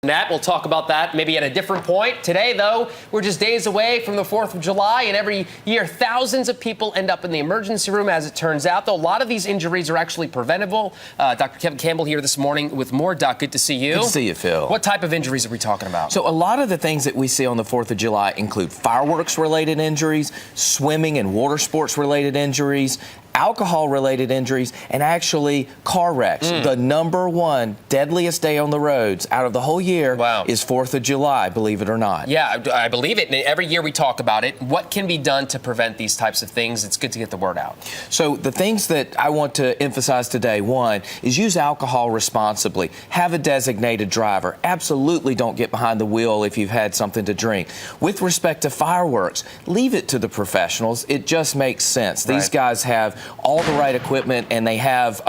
Nat, we'll talk about that maybe at a different point. Today, though, we're just days away from the 4th of July, and every year thousands of people end up in the emergency room, as it turns out. Though a lot of these injuries are actually preventable. Dr. Kevin Campbell here this morning with more. Doc, good to see you. Good to see you, Phil. What type of injuries are we talking about? So a lot of the things that we see on the 4th of July include fireworks-related injuries, swimming and water sports-related injuries, alcohol-related injuries, and actually car wrecks. The number one deadliest day on the roads out of the whole year is 4th of July, believe it or not. Yeah, I believe it. And every year we talk about it. What can be done to prevent these types of things? It's good to get the word out. So the things that I want to emphasize today, one, is use alcohol responsibly. Have a designated driver. Absolutely don't get behind the wheel if you've had something to drink. With respect to fireworks, leave it to the professionals. It just makes sense. These guys have all the right equipment, and they have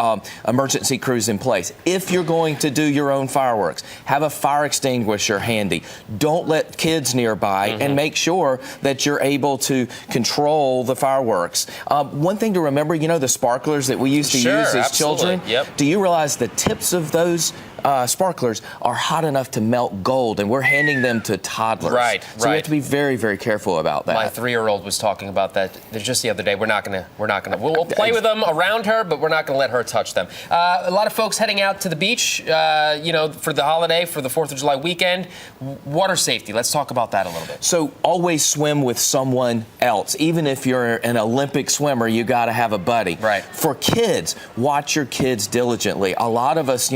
emergency crews in place. If you're going to do your own fireworks, have a fire extinguisher handy. Don't let kids nearby, and make sure that you're able to control the fireworks. One thing to remember, you know, the sparklers that we used to use as children? Do you realize the tips of those sparklers are hot enough to melt gold, and we're handing them to toddlers. So we have to be very, very careful about that. My 3-year-old was talking about that just the other day. We'll play with them around her, but we're not gonna let her touch them. A lot of folks heading out to the beach, for the holiday, for the 4th of July weekend. Water safety, let's talk about that a little bit. So always swim with someone else. Even if you're an Olympic swimmer, you gotta have a buddy. For kids, watch your kids diligently. A lot of us,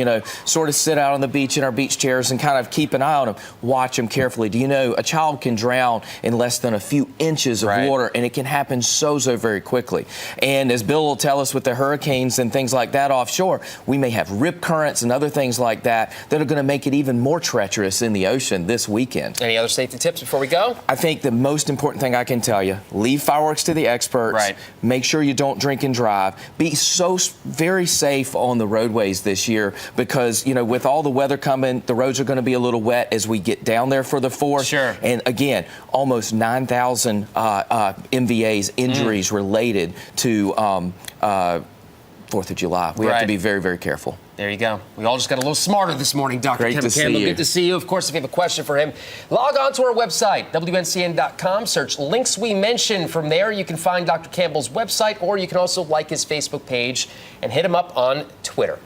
sort of sit out on the beach in our beach chairs and kind of keep an eye on them. Watch them carefully. Do you know a child can drown in less than a few inches of water, and it can happen so very quickly. And as Bill will tell us with the hurricanes and things like that offshore, we may have rip currents and other things like that that are going to make it even more treacherous in the ocean this weekend. Any other safety tips before we go? I think the most important thing I can tell you, leave fireworks to the experts. Make sure you don't drink and drive. Be so very safe on the roadways this year because, with all the weather coming, the roads are going to be a little wet as we get down there for the 4th. And again, almost 9,000 MVAs, injuries related to 4th of July. We have to be very, very careful. There you go. We all just got a little smarter this morning, Dr. Kevin Campbell. Good to see you. Of course, if you have a question for him, log on to our website, WNCN.com. Search links we mentioned. From there, you can find Dr. Campbell's website, or you can also like his Facebook page and hit him up on Twitter.